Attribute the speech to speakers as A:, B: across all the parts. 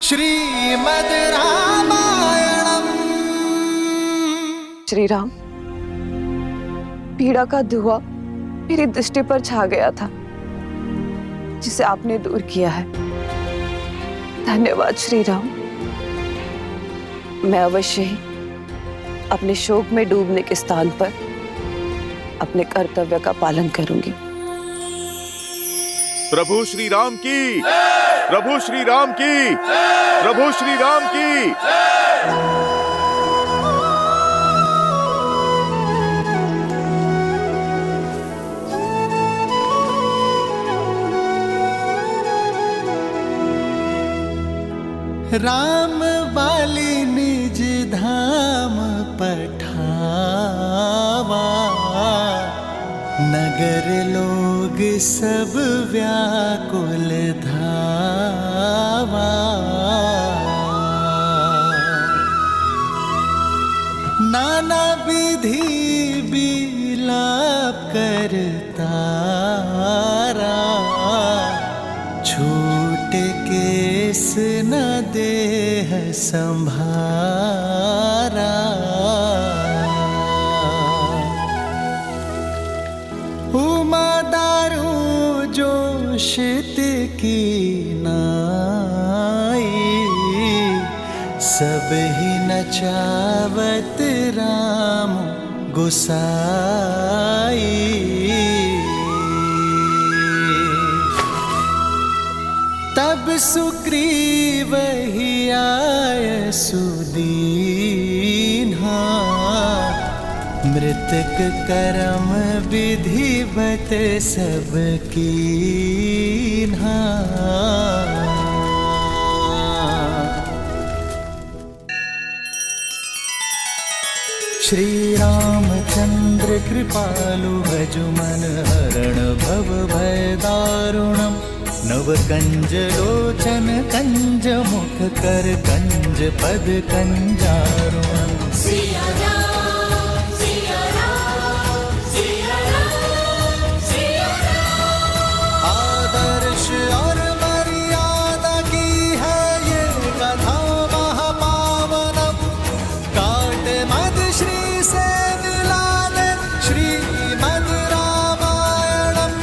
A: श्रीमद् रामायणम्।
B: श्री राम, पीड़ा का धुआं मेरी दृष्टि पर छा गया था, जिसे आपने दूर किया है। धन्यवाद श्री राम। मैं अवश्य ही अपने शोक में डूबने के स्थान पर अपने कर्तव्य का पालन करूंगी।
C: प्रभु श्री राम की, प्रभु श्री राम की, प्रभु श्री राम की।
A: राम वाली निज धाम पठावा, नगर लोग सब व्याकुल धावा। नाना विधि विलाप करता, छूट केस न देह संभारा। उमा दारू जोशित की नाई, सब ही नचावत राम गुसाई। तब सुग्रीव ही आय सुदीन्हा, मृतक करम विधिवत सब कीन्हा। श्री रामचंद्र कृपालु भजु मन हरण भव भय दारुणम। नव कंज लोचन कंज मुख कर कंज पद कंजारुणम।
D: सिया राम, सिया राम, सिया राम, सिया राम।
A: आदर्श और मर्यादा की है ये कथा महापावनम। काट मद श्री से मिलाने श्रीमद् रामायणम।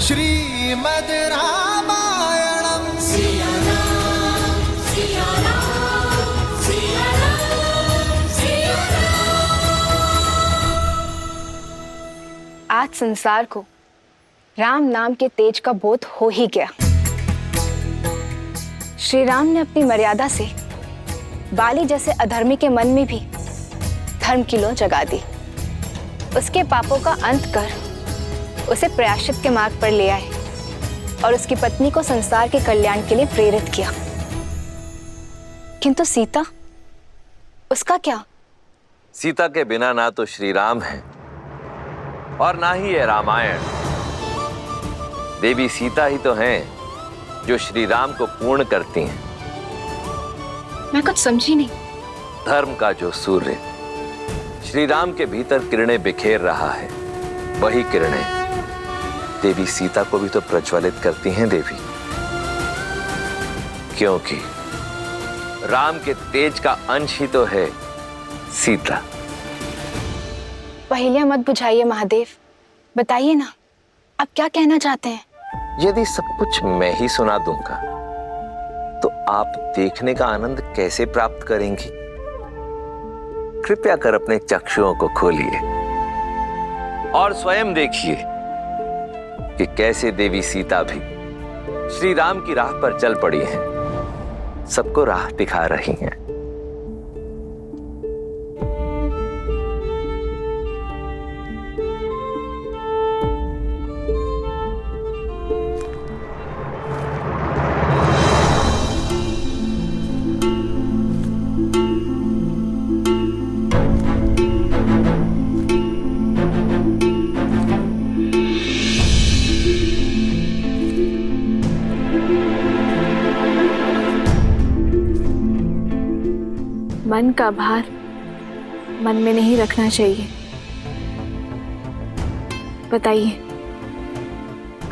A: श्रीमद् रामायणम।
D: सिया राम, सिया राम, सिया राम, सिया राम।
E: आज संसार को राम नाम के तेज का बोध हो ही गया। श्री राम ने अपनी मर्यादा से बाली जैसे अधर्मी के मन में भी धर्म की लौ जगा दी। उसके पापों का अंत कर उसे प्रायश्चित के मार्ग पर ले आए और उसकी पत्नी को संसार के कल्याण के लिए प्रेरित किया। किंतु सीता, उसका क्या?
F: सीता के बिना ना तो श्री राम है और ना ही है रामायण। देवी सीता ही तो हैं जो श्री राम को पूर्ण करती हैं।
E: मैं कुछ समझी नहीं।
F: धर्म का जो सूर्य श्री राम के भीतर किरणें बिखेर रहा है, वही किरणें देवी सीता को भी तो प्रज्वलित करती हैं देवी। क्योंकि राम के तेज का अंश ही तो है सीता।
E: पहेलियां मत बुझाइए महादेव, बताइए ना, आप क्या कहना चाहते हैं?
F: यदि सब कुछ मैं ही सुना दूंगा तो आप देखने का आनंद कैसे प्राप्त करेंगी? कृपया कर अपने चक्षुओं को खोलिए और स्वयं देखिए कि कैसे देवी सीता भी श्री राम की राह पर चल पड़ी हैं, सबको राह दिखा रही हैं।
E: मन का भार मन में नहीं रखना चाहिए। बताइए,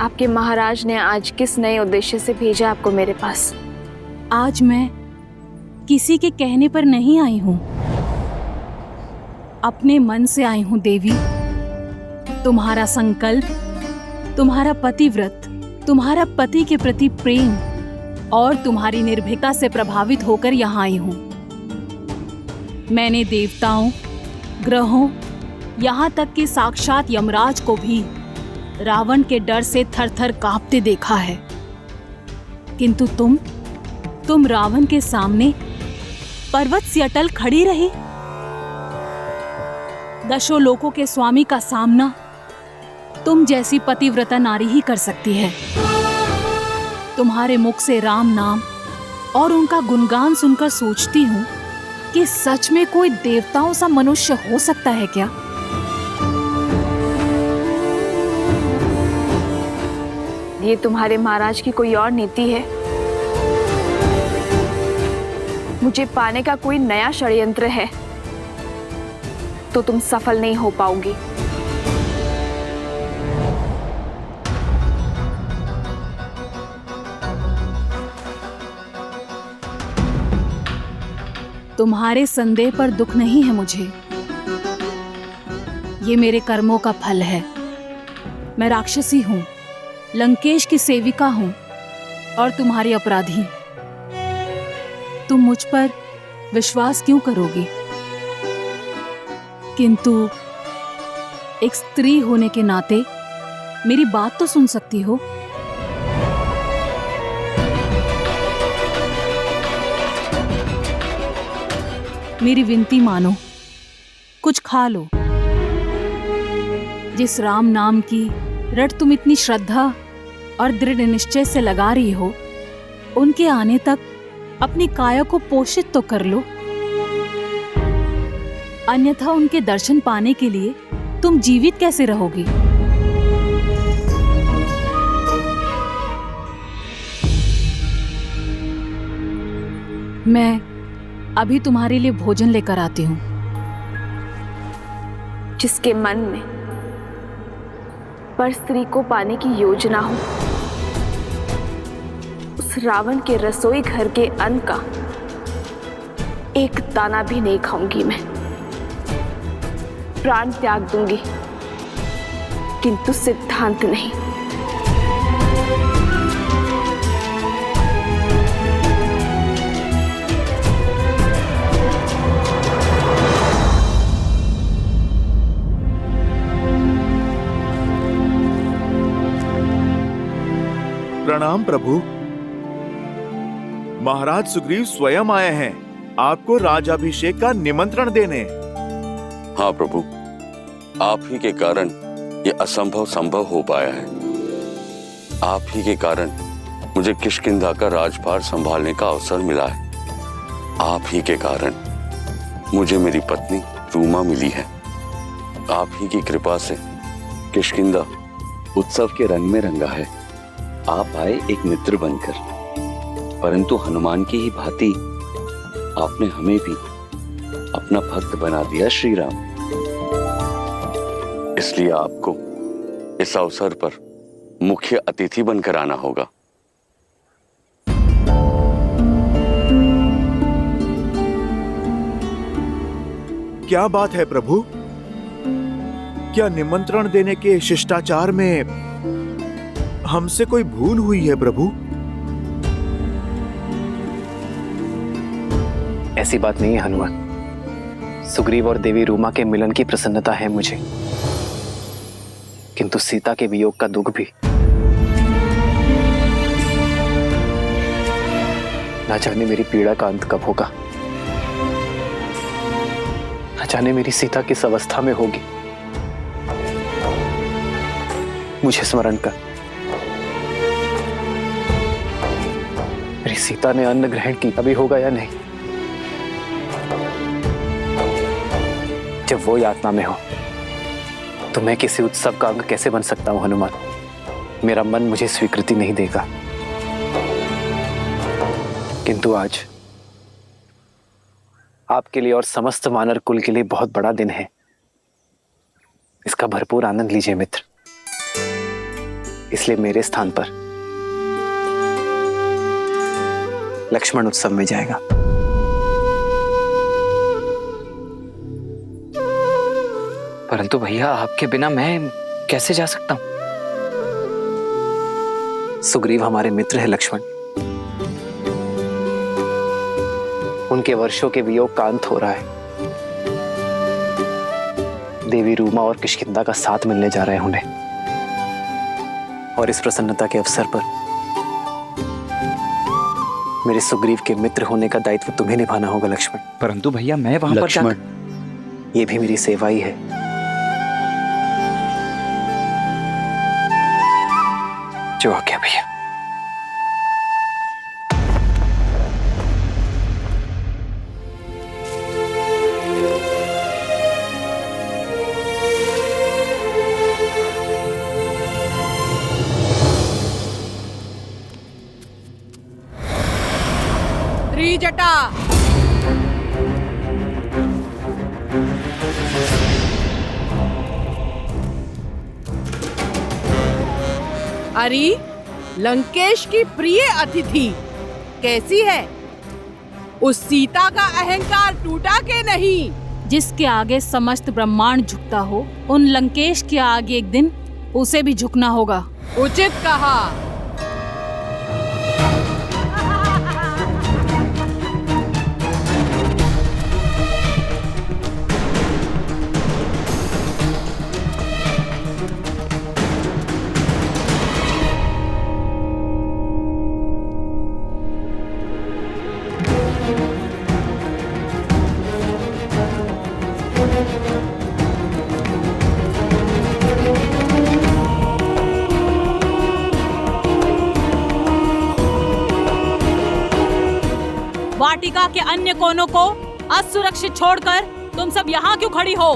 E: आपके महाराज ने आज किस नए उद्देश्य से भेजा आपको मेरे पास?
G: आज मैं किसी के कहने पर नहीं आई हूं, अपने मन से आई हूं देवी। तुम्हारा संकल्प, तुम्हारा पतिव्रत, तुम्हारा पति के प्रति प्रेम और तुम्हारी निर्भीकता से प्रभावित होकर यहाँ आई हूं। मैंने देवताओं, ग्रहों, यहाँ तक कि साक्षात यमराज को भी रावण के डर से थर-थर कांपते देखा है, किंतु तुम रावण के सामने पर्वत सी अटल खड़ी रही। दशों लोकों के स्वामी का सामना तुम जैसी पतिव्रता नारी ही कर सकती है। तुम्हारे मुख से राम नाम और उनका गुणगान सुनकर सोचती हूँ कि सच में कोई देवताओं सा मनुष्य हो सकता है क्या?
B: ये तुम्हारे महाराज की कोई और नीति है? मुझे पाने का कोई नया षड्यंत्र है तो तुम सफल नहीं हो पाओगी।
G: तुम्हारे संदेह पर दुख नहीं है मुझे। ये मेरे कर्मों का फल है। मैं राक्षसी हूं, लंकेश की सेविका हूं और तुम्हारी अपराधी। तुम मुझ पर विश्वास क्यों करोगी? किंतु एक स्त्री होने के नाते मेरी बात तो सुन सकती हो। मेरी विनती मानो, कुछ खा लो। जिस राम नाम की रट तुम इतनी श्रद्धा और दृढ़ निश्चय से लगा रही हो, उनके आने तक अपनी काया को पोषित तो कर लो, अन्यथा उनके दर्शन पाने के लिए तुम जीवित कैसे रहोगी? मैं अभी तुम्हारे लिए भोजन लेकर आती हूँ।
B: जिसके मन में पर स्त्री को पाने की योजना हो, उस रावण के रसोई घर के अन्न का एक दाना भी नहीं खाऊंगी मैं। प्राण त्याग दूंगी, किंतु सिद्धांत नहीं।
C: प्रणाम प्रभु। महाराज सुग्रीव स्वयं आए हैं आपको राजाभिषेक का निमंत्रण देने।
H: हाँ प्रभु, आप ही के कारण ये असंभव संभव हो पाया है। आप ही के कारण मुझे किष्किंधा का राजभार संभालने का अवसर मिला है। आप ही के कारण मुझे मेरी पत्नी रूमा मिली है। आप ही की कृपा से किष्किंधा उत्सव के रंग में रंगा है। आप आए एक मित्र बनकर, परंतु हनुमान की ही भांति आपने हमें भी अपना भक्त बना दिया श्री राम। इसलिए आपको इस अवसर पर मुख्य अतिथि बनकर आना होगा।
C: क्या बात है प्रभु? क्या निमंत्रण देने के शिष्टाचार में हमसे कोई भूल हुई है प्रभु?
I: ऐसी बात नहीं है हनुमान। सुग्रीव और देवी रूमा के मिलन की प्रसन्नता है मुझे, किंतु सीता के वियोग का दुख भी। ना जाने मेरी पीड़ा का अंत कब होगा, ना जाने मेरी सीता किस अवस्था में होगी। मुझे स्मरण कर, मेरी सीता ने अन्न ग्रहण की अभी होगा या नहीं? जब वो यातना में हो तो मैं किसी उत्सव का अंग कैसे बन सकता हूं हनुमान? मेरा मन मुझे स्वीकृति नहीं देगा। किंतु आज आपके लिए और समस्त वानर कुल के लिए बहुत बड़ा दिन है। इसका भरपूर आनंद लीजिए मित्र। इसलिए मेरे स्थान पर लक्ष्मण उत्सव में जाएगा। परंतु भैया आपके बिना मैं कैसे जा सकता हूं? सुग्रीव हमारे मित्र है लक्ष्मण। उनके वर्षों के वियोग का अंत हो रहा है। देवी रूमा और किष्किंधा का साथ मिलने जा रहे हैं उन्हें, और इस प्रसन्नता के अवसर पर मेरे सुग्रीव के मित्र होने का दायित्व तुम्हें निभाना होगा लक्ष्मण।
J: परंतु भैया मैं वहां पर
I: लक्ष्मण, ये भी मेरी सेवा ही है। जो आज्ञा भैया।
K: त्रिजटा, अरे लंकेश की प्रिय अतिथि कैसी है? उस सीता का अहंकार टूटा के नहीं?
G: जिसके आगे समस्त ब्रह्मांड झुकता हो, उन लंकेश के आगे एक दिन उसे भी झुकना होगा।
K: उचित कहा।
G: वाटिका के अन्य कोनों को असुरक्षित छोड़कर तुम सब यहाँ क्यों खड़ी हो?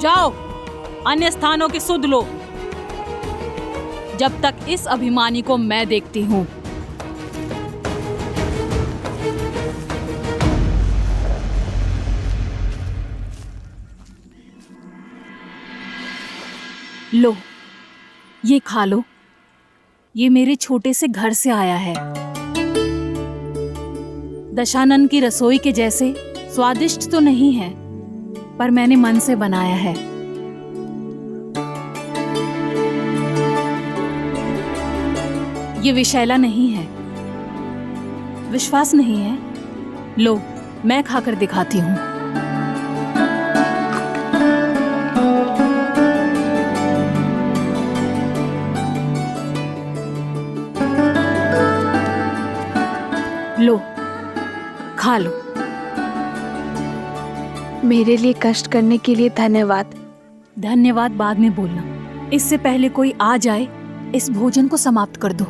G: जाओ अन्य स्थानों की सुध लो, जब तक इस अभिमानी को मैं देखती हूँ। लो, ये खा लो। ये मेरे छोटे से घर से आया है। दशानन की रसोई के जैसे स्वादिष्ट तो नहीं है, पर मैंने मन से बनाया है। ये विषैला नहीं है। विश्वास नहीं है? लो, मैं खाकर दिखाती हूँ। लो, खा लो।
B: मेरे लिए कष्ट करने के लिए धन्यवाद।
G: धन्यवाद बाद में बोलना। इससे पहले कोई आ जाए, इस भोजन को समाप्त कर दो।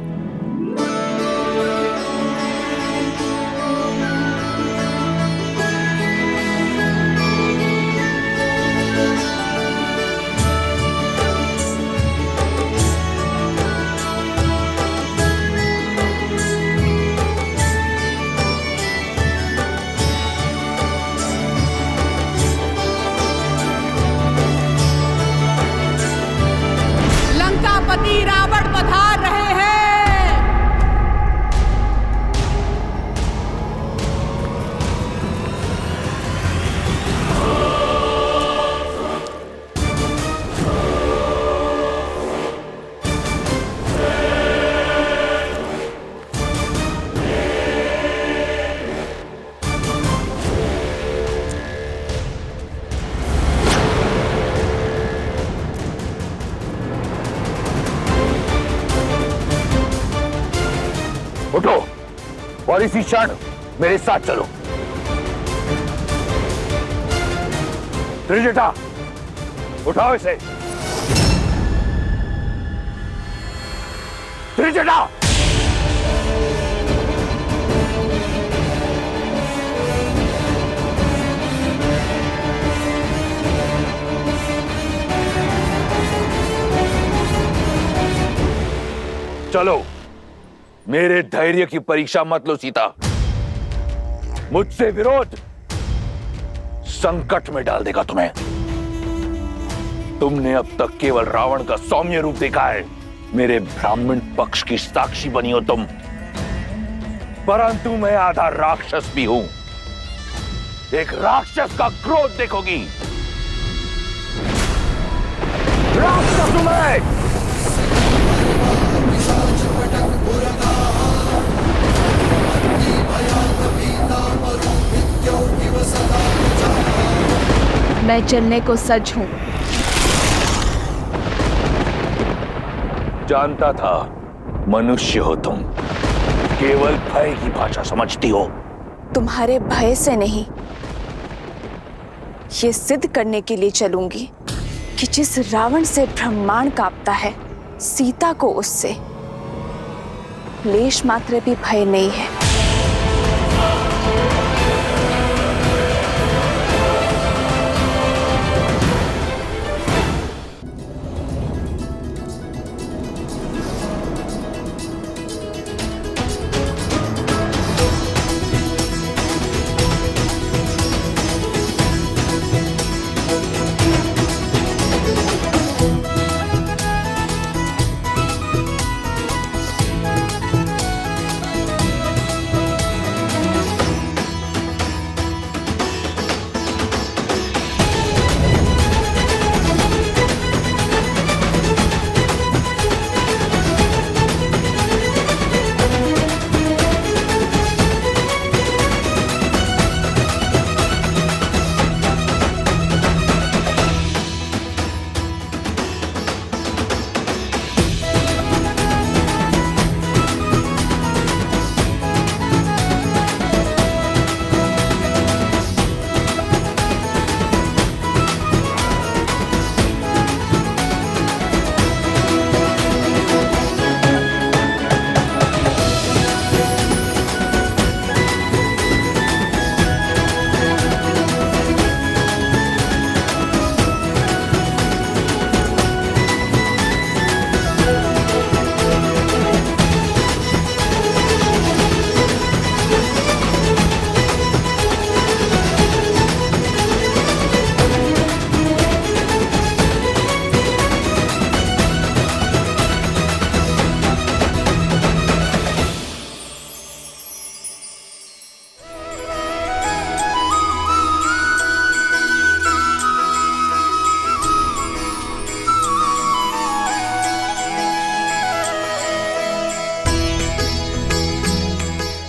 K: लंकापति रावण पधार रहे हैं।
F: उठो और इसी क्षण मेरे साथ चलो। त्रिजटा, उठाओ इसे। त्रिजटा, चलो। मेरे धैर्य की परीक्षा मत लो सीता। मुझसे विरोध संकट में डाल देगा तुम्हें। तुमने अब तक केवल रावण का सौम्य रूप देखा है। मेरे ब्राह्मण पक्ष की साक्षी बनी हो तुम।
J: परंतु मैं आधा राक्षस भी हूं। एक राक्षस का क्रोध देखोगी। राक्षस हूं मैं।
E: मैं चलने को सज्ज हूं।
J: जानता था मनुष्य हो तुम, केवल भय की भाषा समझती हो।
B: तुम्हारे भय से नहीं, ये सिद्ध करने के लिए चलूंगी कि जिस रावण से ब्रह्मांड कांपता है, सीता को उससे लेश मात्र भी भय नहीं है।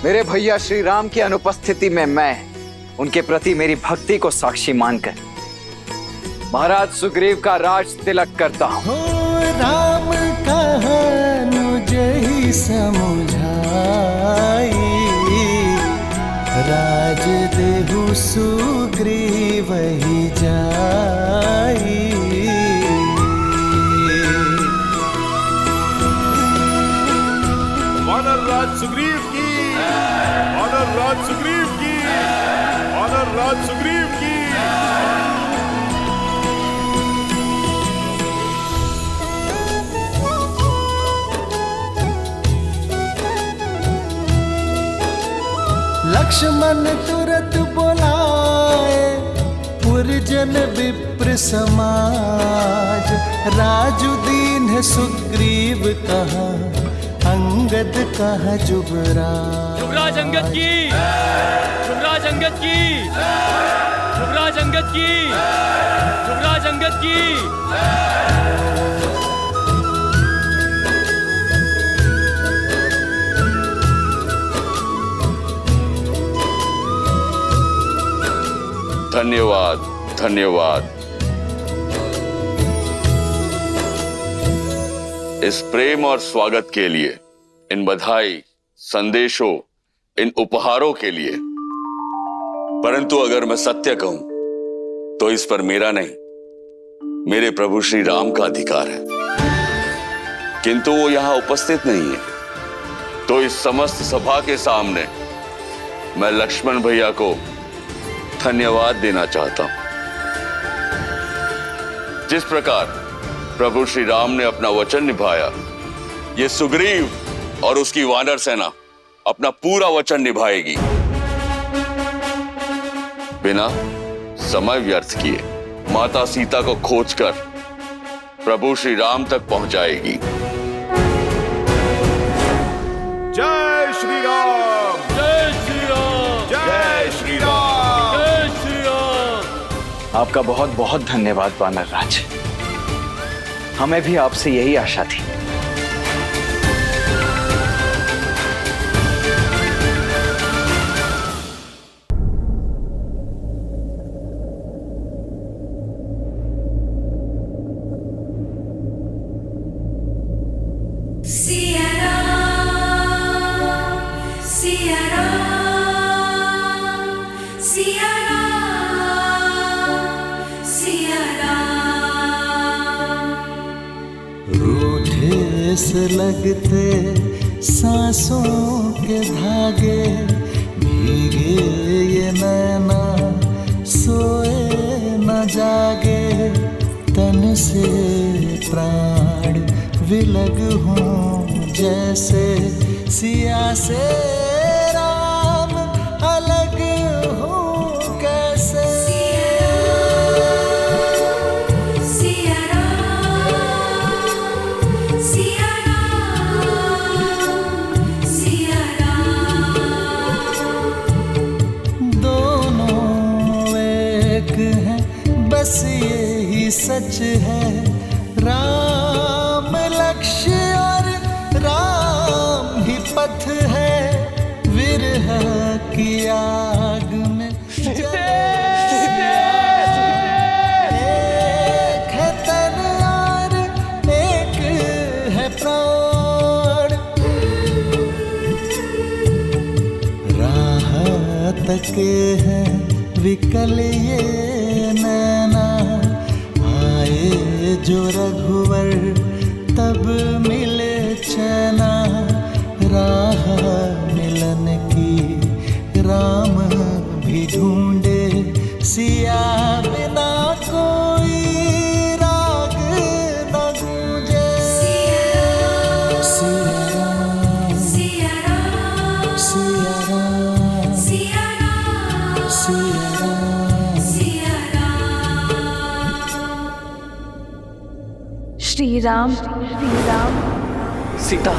L: मेरे भैया श्री राम की अनुपस्थिति में मैं उनके प्रति मेरी भक्ति को साक्षी मानकर महाराज सुग्रीव का राज तिलक करता हूँ।
A: हो राम कहनु जहि समुझाई, राज देहु सुग्रीव ही जाई।
C: वानर राज सुग्रीव की, वानर राज सुग्रीव की, वानर राज सुग्रीव की।
A: लक्ष्मण तुरत बोलाए, पुरजन विप्र समाज। राजु दीन है सुग्रीव कहा, अंगद कहा जुबराज।
M: युवराज अंगद की, युवराज अंगद की, युवराज अंगद की, युवराज अंगद की।
H: धन्यवाद, धन्यवाद। इस प्रेम और स्वागत के लिए, इन बधाई, संदेशों, इन उपहारों के लिए। परंतु अगर मैं सत्य कहूं तो इस पर मेरा नहीं, मेरे प्रभु श्री राम का अधिकार है। किंतु वो यहां उपस्थित नहीं है, तो इस समस्त सभा के सामने मैं लक्ष्मण भैया को धन्यवाद देना चाहता हूं। जिस प्रकार प्रभु श्री राम ने अपना वचन निभाया, ये सुग्रीव और उसकी वानर सेना अपना पूरा वचन निभाएगी, बिना समय व्यर्थ किए माता सीता को खोजकर प्रभु श्री राम तक पहुंचाएगी।
C: जय श्री राम।
L: आपका बहुत बहुत धन्यवाद वानर राज। हमें भी आपसे यही आशा थी।
D: सिया राम, सिया राम, सिया राम, सिया राम।
A: रूठे से लगते सांसों के धागे, भीगे ये नैना सोए न जागे, तन से प्राण विलग हों जैसे सिया से राम अलग हो कैसे।
D: सिया राम, सिया राम, सिया राम।
A: दोनों एक हैं बस यही सच है, राम लक्ष्य और राम ही पथ है, विरह की आग में एक है तन और एक है प्राण। राह तके हैं विकल ये नैना, आए जो रघुवर तब मिले चैना, राह मिलन की राम भी ढूंढे, सिया बिना कोई राग न गूंजे। सिया राम,
D: सिया राम,
A: सिया राम,
D: सिया राम,
A: सिया राम।
D: सिया राम।
B: श्री राम, श्री राम।
I: सीता